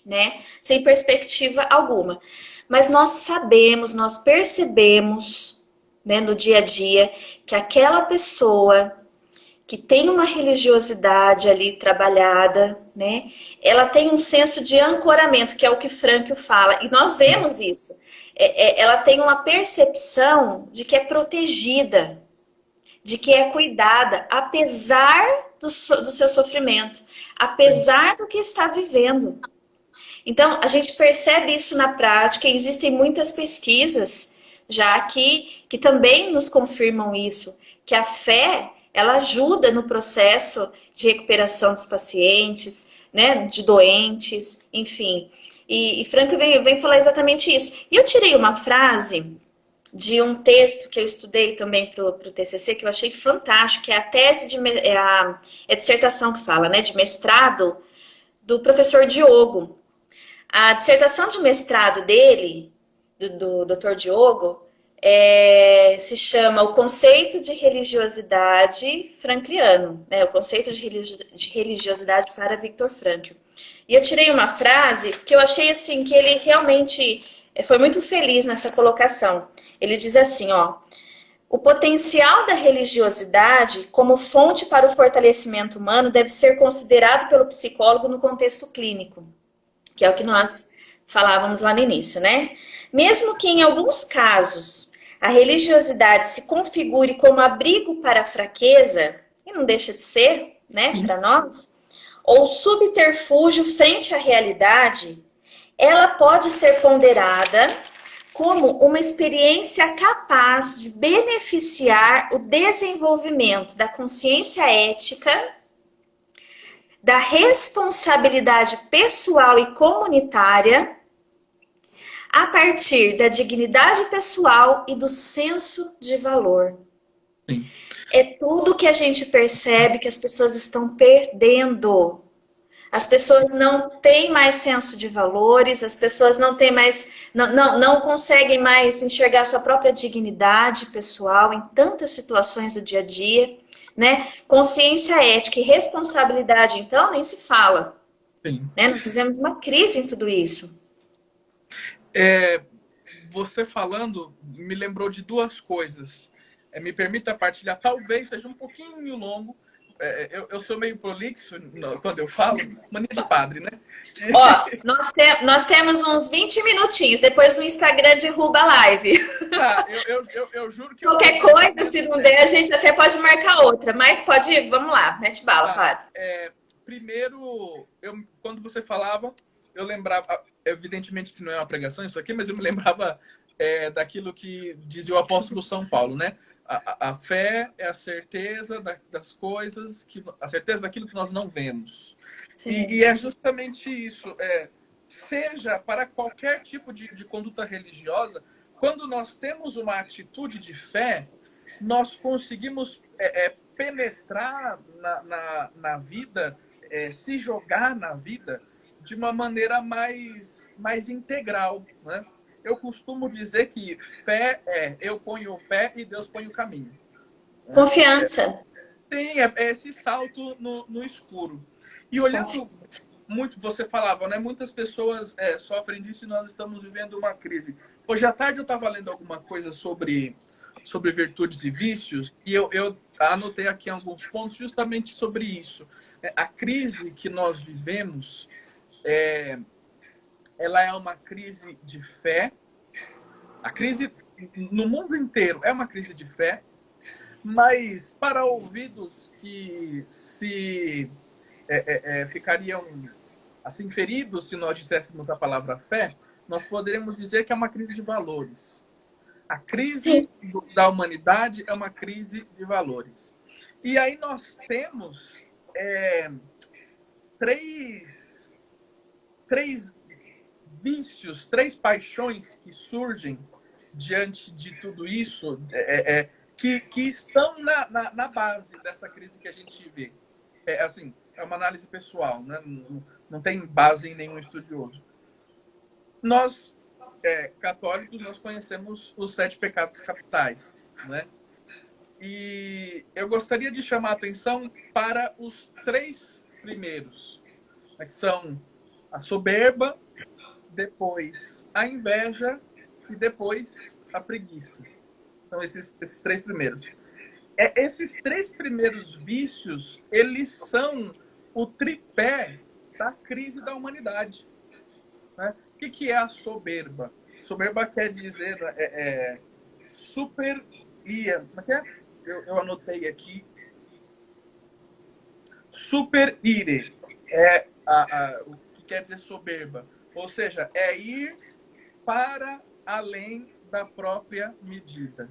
né? Sem perspectiva alguma. Mas nós sabemos, nós percebemos, né, no dia a dia, que aquela pessoa que tem uma religiosidade ali trabalhada, né, ela tem um senso de ancoramento, que é o que Frankl fala, e nós vemos isso. Ela tem uma percepção de que é protegida, de que é cuidada, apesar do seu sofrimento, apesar do que está vivendo. Então, a gente percebe isso na prática, e existem muitas pesquisas já que também nos confirmam isso, que a fé, ela ajuda no processo de recuperação dos pacientes, né, de doentes, enfim. E Frankl vem falar exatamente isso. E eu tirei uma frase de um texto que eu estudei também para o TCC, que eu achei fantástico, que é a tese a dissertação que fala, né, de mestrado do professor Diogo. A dissertação de mestrado dele, do Dr. Diogo, se chama O Conceito de Religiosidade Frankliano, né? O Conceito de Religiosidade para Viktor Frankl. E eu tirei uma frase que eu achei assim, que ele realmente foi muito feliz nessa colocação. Ele diz assim, ó: o potencial da religiosidade como fonte para o fortalecimento humano deve ser considerado pelo psicólogo no contexto clínico, que é o que nós falávamos lá no início, né? Mesmo que em alguns casos a religiosidade se configure como abrigo para a fraqueza, e não deixa de ser, né, Sim, para nós, ou subterfúgio frente à realidade, ela pode ser ponderada como uma experiência capaz de beneficiar o desenvolvimento da consciência ética, da responsabilidade pessoal e comunitária, a partir da dignidade pessoal e do senso de valor. sim. É tudo que a gente percebe que as pessoas estão perdendo. As pessoas não têm mais senso de valores, as pessoas não têm mais, não conseguem mais enxergar sua própria dignidade pessoal em tantas situações do dia a dia, né? Consciência ética e responsabilidade, então, nem se fala, Sim. né? Nós vivemos uma crise em tudo isso. É, você falando me lembrou de duas coisas. Me permita partilhar, talvez seja um pouquinho longo. Eu sou meio prolixo quando eu falo, mania de padre, né? Ó, nós temos uns 20 minutinhos, depois o Instagram derruba a live. Tá, eu juro que eu Qualquer vou fazer coisa, mais se não der, a tempo. gente até pode marcar outra, mas pode ir, vamos lá, mete bala, Tá. padre. Primeiro, quando você falava, eu lembrava, evidentemente que não é uma pregação isso aqui, mas eu me lembrava daquilo que dizia o apóstolo São Paulo, né? A fé é a certeza das coisas, a certeza daquilo que nós não vemos. Sim. E é justamente isso. Seja para qualquer tipo de conduta religiosa, quando nós temos uma atitude de fé, nós conseguimos penetrar na vida, se jogar na vida de uma maneira mais integral, né? Eu costumo dizer que fé eu ponho o pé e Deus põe o caminho. Né? Confiança. Tem esse salto no escuro. E olhando Confiança. muito, você falava, né? Muitas pessoas sofrem disso e nós estamos vivendo uma crise. Hoje à tarde eu estava lendo alguma coisa sobre virtudes e vícios e eu anotei aqui alguns pontos justamente sobre isso. A crise que nós vivemos, ela é uma crise de fé. A crise no mundo inteiro é uma crise de fé, mas para ouvidos que se ficariam assim feridos se nós disséssemos a palavra fé, nós poderíamos dizer que é uma crise de valores. A crise Sim. da humanidade é uma crise de valores. E aí nós temos três, três vícios, três paixões que surgem diante de tudo isso, que estão na base dessa crise que a gente vê. Assim, é uma análise pessoal, né? Não tem base em nenhum estudioso. Nós, católicos, nós conhecemos os 7 pecados capitais, né? E eu gostaria de chamar a atenção para os 3 primeiros, né, que são a soberba, depois a inveja e depois a preguiça. São esses 3 primeiros. Esses 3 primeiros vícios, eles são o tripé da crise da humanidade. Né? O que é a soberba? Soberba quer dizer super ia. Como é que é? Eu anotei aqui. Super ire. O que quer dizer soberba? Ou seja, é ir para além da própria medida.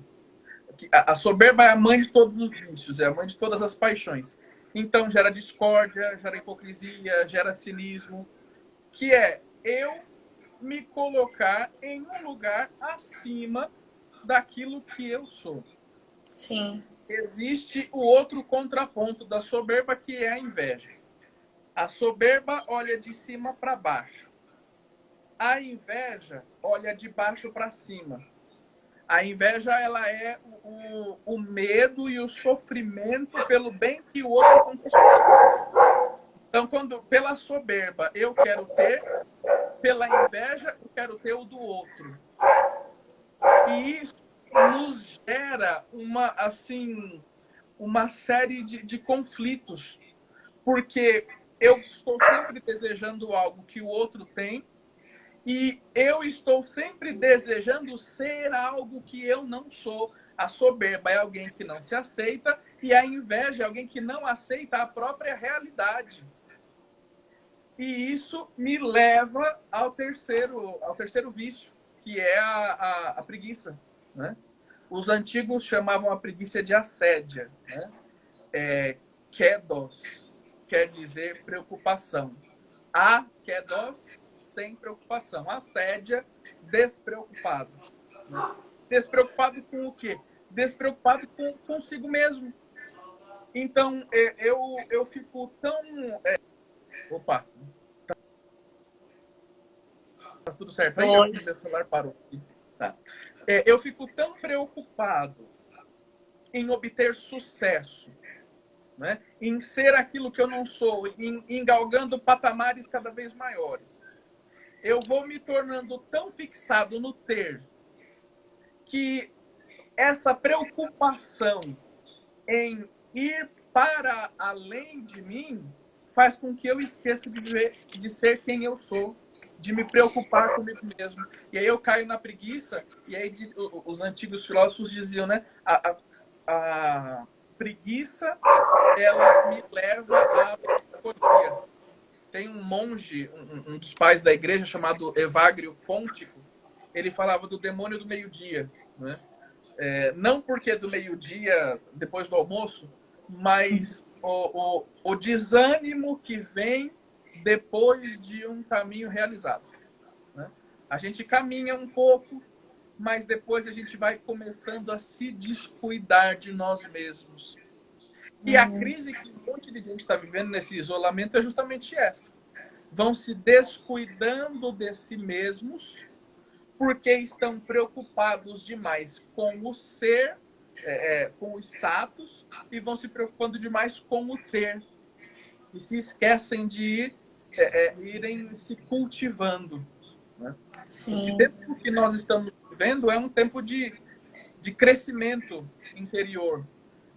A soberba é a mãe de todos os vícios, é a mãe de todas as paixões. Então gera discórdia, gera hipocrisia, gera cinismo, que é eu me colocar em um lugar acima daquilo que eu sou. Sim. Existe o outro contraponto da soberba, que é a inveja. A soberba olha de cima para baixo. A inveja olha de baixo para cima. A inveja, ela é o medo e o sofrimento pelo bem que o outro conquistou. Então, pela soberba eu quero ter, pela inveja eu quero ter o do outro. E isso nos gera uma série de conflitos, porque eu estou sempre desejando algo que o outro tem E eu estou sempre desejando ser algo que eu não sou. A soberba é alguém que não se aceita e a inveja é alguém que não aceita a própria realidade. E isso me leva ao terceiro vício, que é a preguiça, né? Os antigos chamavam a preguiça de assédia, né? Kedos quer dizer preocupação. Kedos, sem preocupação. Assédia, despreocupado. Né? Despreocupado com o quê? Despreocupado com consigo mesmo. Então, eu fico tão... Opa, tá tudo certo aí? Meu celular parou. Tá. Eu fico tão preocupado em obter sucesso, né? Em ser aquilo que eu não sou, em galgando patamares cada vez maiores. Eu vou me tornando tão fixado no ter que essa preocupação em ir para além de mim faz com que eu esqueça de ser quem eu sou, de me preocupar comigo mesmo. E aí eu caio na preguiça, e aí os antigos filósofos diziam, né? A preguiça, ela me leva à melancolia. Tem um monge, um dos pais da igreja, chamado Evagrio Póntico, ele falava do demônio do meio-dia, né? Não porque do meio-dia, depois do almoço, mas o desânimo que vem depois de um caminho realizado, né? A gente caminha um pouco, mas depois a gente vai começando a se descuidar de nós mesmos. E a crise que um monte de gente está vivendo nesse isolamento é justamente essa. Vão se descuidando de si mesmos porque estão preocupados demais com o ser, com o status, e vão se preocupando demais com o ter. E se esquecem de irem se cultivando, né? Esse tempo que nós estamos vivendo é um tempo de crescimento interior,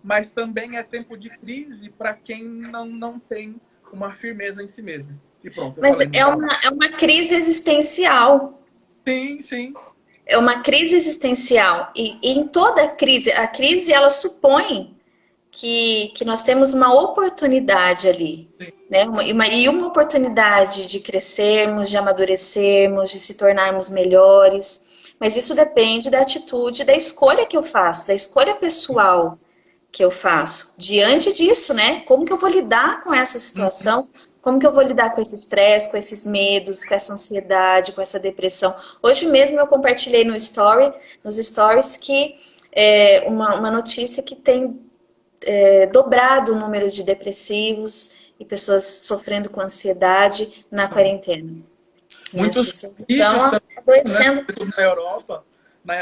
mas também é tempo de crise para quem não tem uma firmeza em si mesmo. E pronto, Mas é uma crise existencial. Sim, sim. É uma crise existencial. E em toda a crise ela supõe que nós temos uma oportunidade ali, né? Uma oportunidade de crescermos, de amadurecermos, de se tornarmos melhores. Mas isso depende da atitude, da escolha que eu faço, da escolha pessoal que eu faço. Diante disso, né? Como que eu vou lidar com essa situação? Como que eu vou lidar com esse estresse, com esses medos, com essa ansiedade, com essa depressão? Hoje mesmo eu compartilhei nos stories que uma notícia que tem dobrado o número de depressivos e pessoas sofrendo com ansiedade na quarentena. Muitos pessoas estão adoecendo. Né? Na Europa,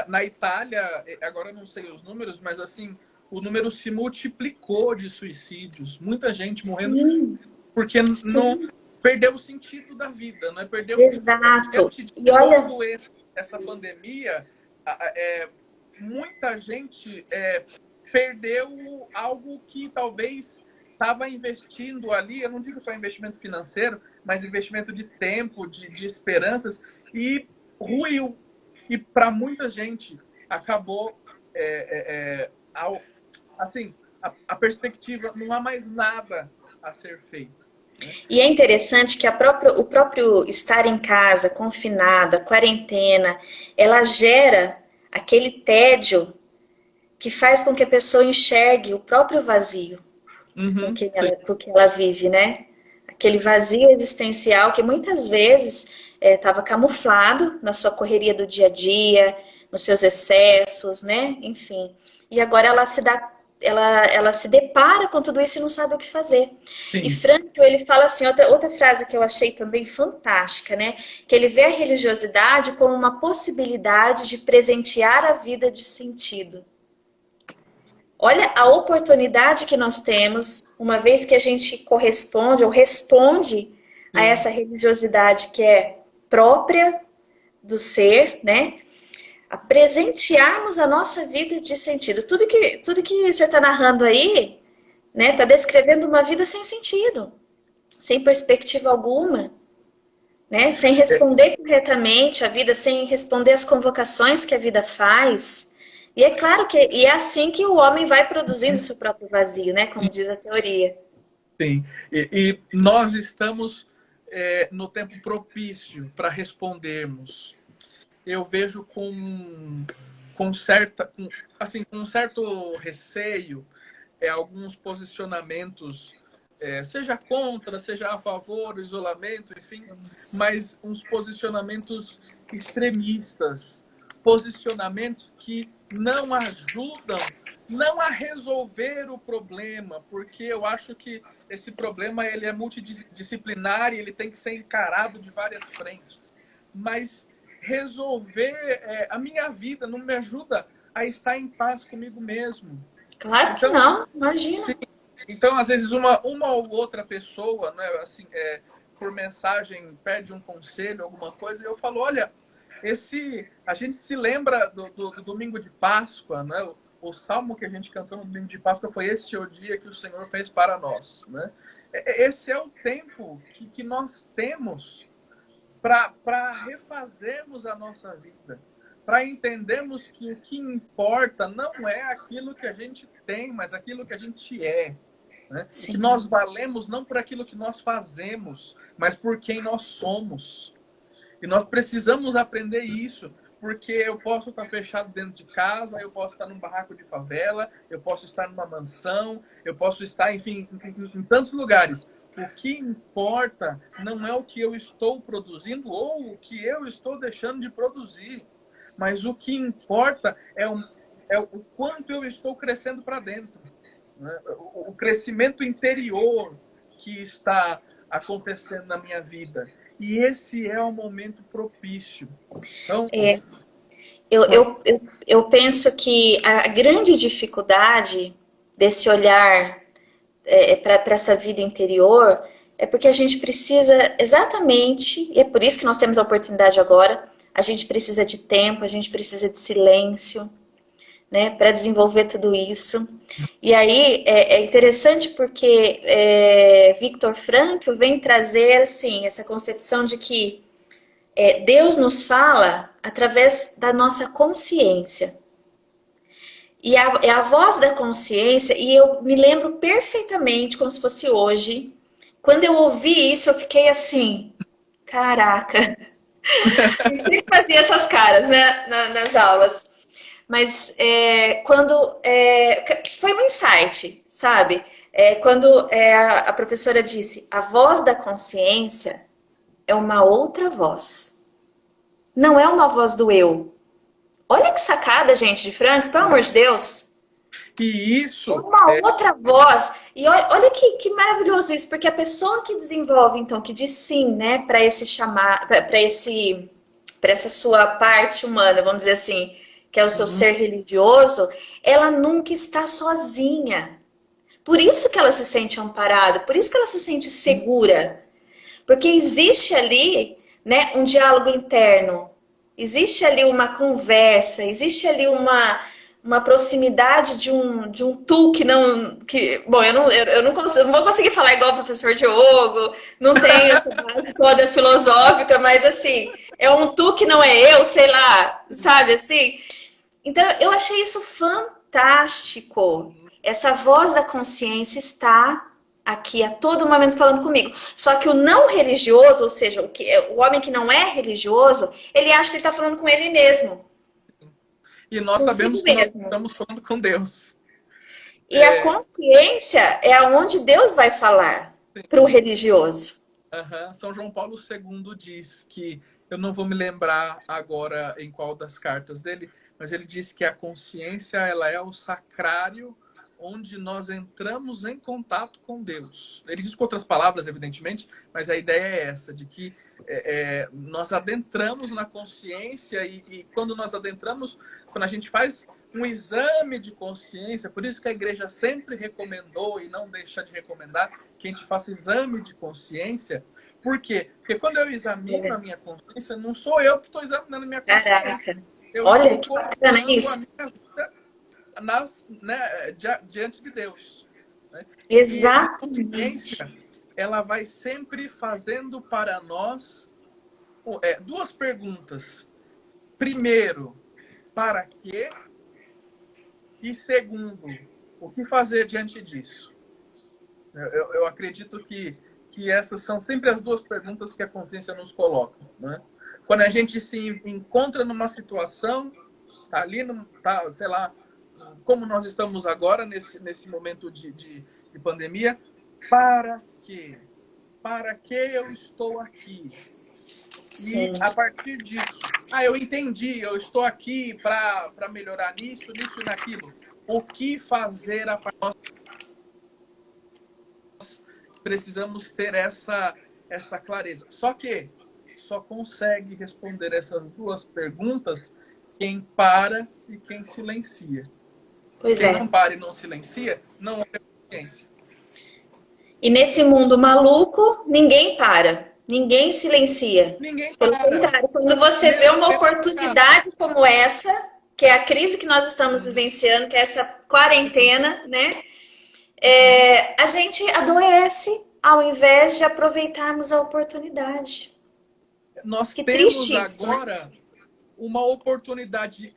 na Itália, agora eu não sei os números, mas assim, o número se multiplicou de suicídios. Muita gente morrendo. Sim. Porque não perdeu o sentido da vida, não é? Perdeu. Exato. E olha, essa pandemia, muita gente perdeu algo que talvez estava investindo ali. Eu não digo só investimento financeiro, mas investimento de tempo, de esperanças, e ruiu. E para muita gente acabou assim, a perspectiva, não há mais nada a ser feito. E é interessante que o próprio estar em casa, confinado, a quarentena, ela gera aquele tédio que faz com que a pessoa enxergue o próprio vazio com que ela vive, né? Aquele vazio existencial que muitas vezes estava camuflado na sua correria do dia a dia, nos seus excessos, né? Enfim. E agora ela se depara com tudo isso e não sabe o que fazer. Sim. E Frankl, ele fala assim, outra frase que eu achei também fantástica, né? Que ele vê a religiosidade como uma possibilidade de presentear a vida de sentido. Olha a oportunidade que nós temos, uma vez que a gente corresponde ou responde a essa religiosidade que é própria do ser, né? A presentearmos a nossa vida de sentido. Tudo que o senhor está narrando aí, né? Está descrevendo uma vida sem sentido, sem perspectiva alguma, né? Sem responder corretamente a vida, sem responder às convocações que a vida faz. E é claro que é assim que o homem vai produzindo seu próprio vazio, né? Como diz a teoria. Sim. E nós estamos no tempo propício para respondermos. Eu vejo com um certo receio alguns posicionamentos, seja contra, seja a favor do isolamento, enfim, mas uns posicionamentos extremistas, posicionamentos que não ajudam não a resolver o problema, porque eu acho que esse problema ele é multidisciplinar e ele tem que ser encarado de várias frentes, mas resolver a minha vida não me ajuda a estar em paz comigo mesmo. Claro que Então, não, imagina. sim, então às vezes uma ou outra pessoa, né, assim, por mensagem pede um conselho, alguma coisa, e eu falo, olha, a gente se lembra do domingo de Páscoa, né? O salmo que a gente cantou no domingo de Páscoa foi: este é o dia que o Senhor fez para nós, né? Esse é o tempo que nós temos para refazermos a nossa vida, para entendermos que o que importa não é aquilo que a gente tem, mas aquilo que a gente é. Né? Que nós valemos não por aquilo que nós fazemos, mas por quem nós somos. E nós precisamos aprender isso, porque eu posso estar fechado dentro de casa, eu posso estar num barraco de favela, eu posso estar numa mansão, eu posso estar, enfim, em tantos lugares. O que importa não é o que eu estou produzindo ou o que eu estou deixando de produzir, mas o que importa é o quanto eu estou crescendo para dentro. Né? O crescimento interior que está acontecendo na minha vida. E esse é o momento propício. Então, eu penso que a grande dificuldade desse olhar para essa vida interior é porque a gente precisa exatamente, e é por isso que nós temos a oportunidade agora, a gente precisa de tempo, a gente precisa de silêncio, né, para desenvolver tudo isso. E aí é interessante porque Viktor Frankl vem trazer assim, essa concepção de que Deus nos fala através da nossa consciência. E é a voz da consciência, e eu me lembro perfeitamente, como se fosse hoje, quando eu ouvi isso, eu fiquei assim, caraca, sempre fazia essas caras, né, nas aulas. Mas quando foi um insight, sabe? Quando a professora disse, a voz da consciência é uma outra voz. Não é uma voz do eu. Olha que sacada, gente, de Frankl, pelo amor de Deus. E isso... Uma outra voz. E olha que maravilhoso isso, porque a pessoa que desenvolve, então, que diz sim, né, para esse chamar, para essa sua parte humana, vamos dizer assim, que é o seu ser religioso, ela nunca está sozinha. Por isso que ela se sente amparada, por isso que ela se sente segura. Porque existe ali, né, um diálogo interno, existe ali uma conversa, existe ali uma proximidade de um tu que não... Bom, eu não vou conseguir falar igual o professor Diogo, não tenho essa base toda filosófica, mas assim, é um tu que não é eu, sei lá, sabe assim? Então, eu achei isso fantástico. Essa voz da consciência está aqui a todo momento falando comigo. Só que o não religioso, ou seja, o homem que não é religioso, ele acha que ele está falando com ele mesmo. E nós sabemos que nós estamos falando com Deus. E a consciência é aonde Deus vai falar para o religioso. São João Paulo II diz que, eu não vou me lembrar agora em qual das cartas dele, mas ele diz que a consciência ela é o sacrário onde nós entramos em contato com Deus. Ele diz com outras palavras, evidentemente, mas a ideia é essa, de que nós adentramos na consciência e quando nós adentramos, quando a gente faz um exame de consciência, por isso que a igreja sempre recomendou e não deixa de recomendar que a gente faça exame de consciência. Por quê? Porque quando eu examino a minha consciência, não sou eu que estou examinando a minha consciência. Caraca. Olha que bacana isso. Diante de Deus. Né? Exatamente. Ela vai sempre fazendo para nós duas perguntas. Primeiro, para quê? E segundo, o que fazer diante disso? Eu acredito que essas são sempre as duas perguntas que a consciência nos coloca, né? Quando a gente se encontra numa situação, tá ali, tá, sei lá, como nós estamos agora, nesse momento de pandemia, para quê? Para que eu estou aqui? Sim. E a partir disso, eu entendi, eu estou aqui para melhorar nisso e naquilo. O que fazer a partir? Nós precisamos ter essa clareza. Só que só consegue responder essas duas perguntas quem para e quem silencia. Pois Quem é. não para e não silencia, não é consciência. E nesse mundo maluco, ninguém para, ninguém silencia. Ninguém Pelo para. contrário, quando você vê uma oportunidade como essa, que é a crise que nós estamos vivenciando, que é essa quarentena, né? A gente adoece ao invés de aproveitarmos a oportunidade. Nós Que temos triste isso, né? agora uma oportunidade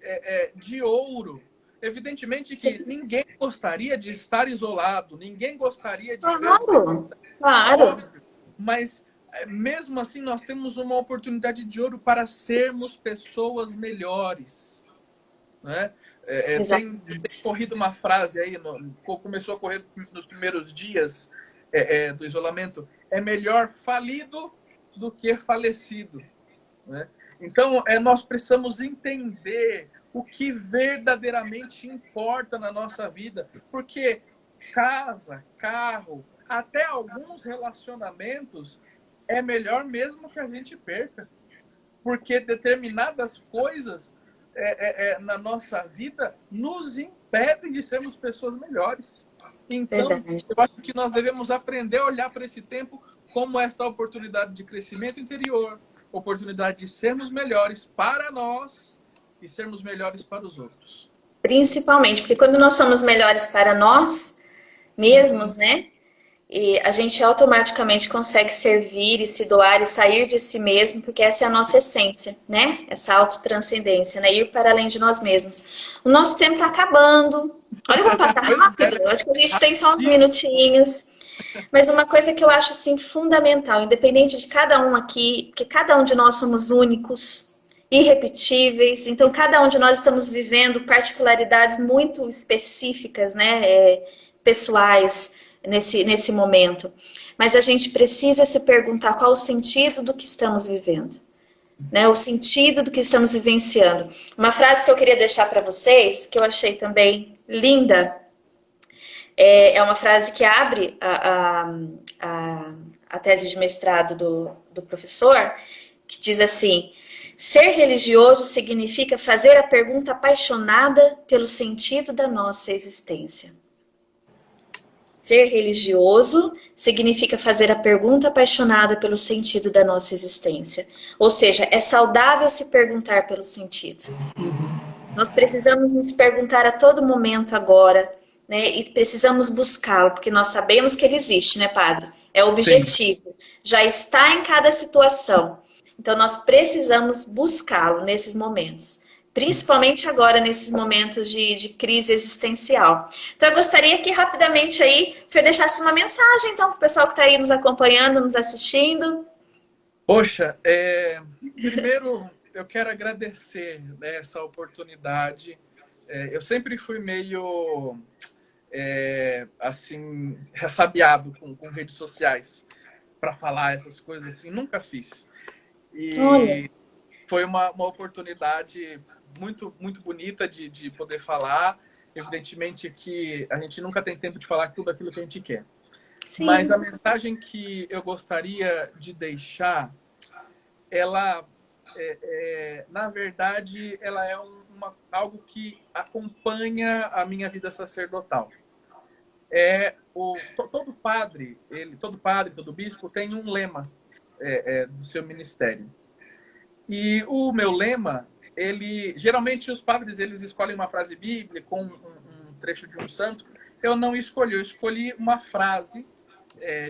de ouro. Evidentemente que ninguém gostaria de estar isolado, ninguém gostaria de ver o Claro, é claro. óbvio, mas mesmo assim nós temos uma oportunidade de ouro para sermos pessoas melhores, né? Tem Exatamente. corrido uma frase aí, começou a correr nos primeiros dias do isolamento, é melhor falido do que falecido, né? Então, nós precisamos entender o que verdadeiramente importa na nossa vida, porque casa, carro, até alguns relacionamentos é melhor mesmo que a gente perca, porque determinadas coisas na nossa vida nos impedem de sermos pessoas melhores. Então, Verdade. eu acho que nós devemos aprender a olhar para esse tempo como esta oportunidade de crescimento interior, oportunidade de sermos melhores para nós e sermos melhores para os outros. Principalmente, porque quando nós somos melhores para nós mesmos, né? E a gente automaticamente consegue servir e se doar e sair de si mesmo, porque essa é a nossa essência, né? Essa autotranscendência, né? Ir para além de nós mesmos. O nosso tempo está acabando. Olha como passa Pois rápido. Eu acho que a gente tem só uns minutinhos. Mas uma coisa que eu acho assim fundamental, independente de cada um aqui, porque cada um de nós somos únicos, irrepetíveis, então cada um de nós estamos vivendo particularidades muito específicas, né? Pessoais nesse momento. Mas a gente precisa se perguntar qual o sentido do que estamos vivendo, né? O sentido do que estamos vivenciando. Uma frase que eu queria deixar para vocês, que eu achei também linda, é uma frase que abre a tese de mestrado do professor, que diz assim: ser religioso significa fazer a pergunta apaixonada pelo sentido da nossa existência. Ser religioso significa fazer a pergunta apaixonada pelo sentido da nossa existência. Ou seja, é saudável se perguntar pelo sentido. Nós precisamos nos perguntar a todo momento agora, né? E precisamos buscá-lo, porque nós sabemos que ele existe, né, Padre? É objetivo. Já está em cada situação. Então, nós precisamos buscá-lo nesses momentos. Principalmente agora, nesses momentos de crise existencial. Então, eu gostaria que rapidamente aí, o senhor deixasse uma mensagem, então, para o pessoal que está aí nos acompanhando, nos assistindo. Poxa, primeiro eu quero agradecer, né, essa oportunidade. Eu sempre fui meio assim, ressabiado com redes sociais para falar essas coisas assim, nunca fiz. Olha, E foi uma oportunidade muito, muito bonita de poder falar. Evidentemente que a gente nunca tem tempo de falar tudo aquilo que a gente quer. Mas a sim, mensagem que eu gostaria de deixar, ela, na verdade, ela é algo que acompanha a minha vida sacerdotal. Todo padre, todo bispo tem um lema do seu ministério. E o meu lema, geralmente os padres eles escolhem uma frase bíblica com um trecho de um santo. Eu não escolhi, eu escolhi uma frase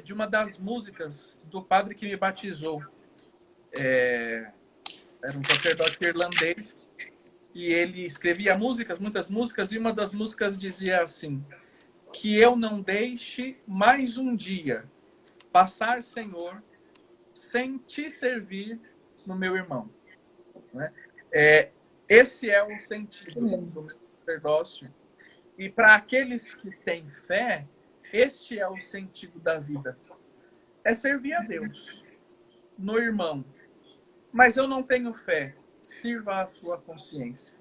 de uma das músicas do padre que me batizou. era um sacerdote irlandês, e ele escrevia músicas, muitas músicas, e uma das músicas dizia assim: que eu não deixe mais um dia passar, Senhor, sem te servir no meu irmão. Né? Esse é o sentido do meu sacerdócio. E para aqueles que têm fé, este é o sentido da vida. É servir a Deus no irmão. Mas eu não tenho fé. Sirva a sua consciência.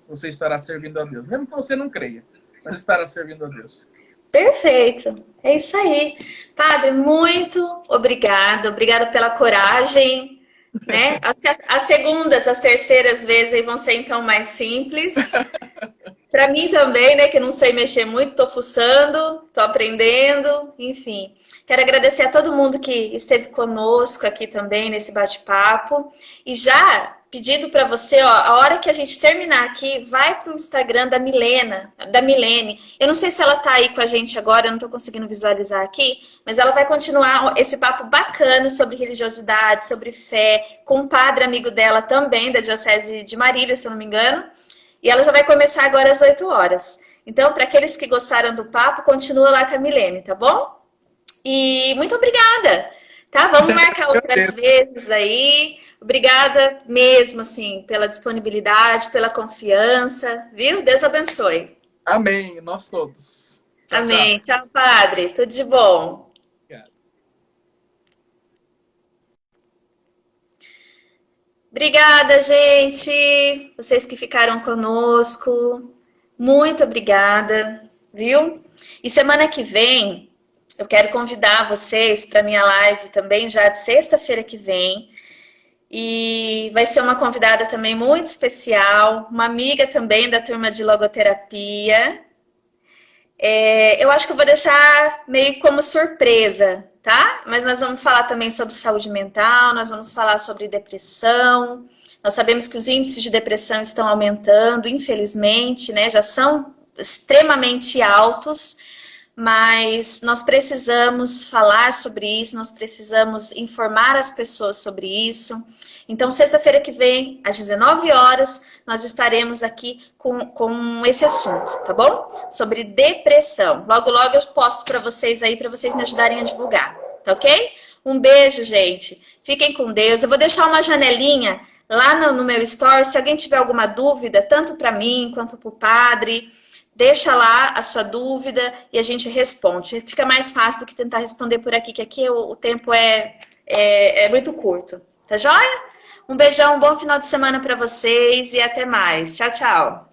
Você estará servindo a Deus. Mesmo que você não creia, mas estará servindo a Deus. Perfeito, é isso aí. Padre, muito obrigada. Obrigada pela coragem, né? As segundas, as terceiras vezes aí vão ser então mais simples. Para mim também, né, que não sei mexer muito, tô fuçando, tô aprendendo, enfim. Quero agradecer a todo mundo que esteve conosco aqui também nesse bate-papo. E já pedindo para você, ó, a hora que a gente terminar aqui, vai pro Instagram da Milene. Eu não sei se ela tá aí com a gente agora, eu não tô conseguindo visualizar aqui, mas ela vai continuar esse papo bacana sobre religiosidade, sobre fé, com um padre amigo dela também, da Diocese de Marília, se eu não me engano. E ela já vai começar agora às 8 horas. Então, para aqueles que gostaram do papo, continua lá com a Milene, tá bom? E muito obrigada, tá? Vamos marcar outras vezes aí. Obrigada mesmo, assim, pela disponibilidade, pela confiança, viu? Deus abençoe. Amém, nós todos. Tchau, amém. Tchau. Tchau, padre. Tudo de bom. Obrigada, gente. Vocês que ficaram conosco. Muito obrigada, viu? E semana que vem, eu quero convidar vocês para minha live também, já de sexta-feira que vem. E vai ser uma convidada também muito especial, uma amiga também da turma de logoterapia. Eu acho que eu vou deixar meio como surpresa, tá? Mas nós vamos falar também sobre saúde mental, nós vamos falar sobre depressão. Nós sabemos que os índices de depressão estão aumentando, infelizmente, né? Já são extremamente altos, mas nós precisamos falar sobre isso, nós precisamos informar as pessoas sobre isso. Então, sexta-feira que vem, às 19 horas, nós estaremos aqui com esse assunto, tá bom? Sobre depressão. Logo, logo eu posto para vocês aí, para vocês me ajudarem a divulgar, tá ok? Um beijo, gente. Fiquem com Deus. Eu vou deixar uma janelinha lá no meu story. Se alguém tiver alguma dúvida, tanto para mim quanto para o padre, deixa lá a sua dúvida e a gente responde. Fica mais fácil do que tentar responder por aqui, que aqui o tempo é muito curto. Tá joia? Um beijão, um bom final de semana para vocês e até mais. Tchau, tchau.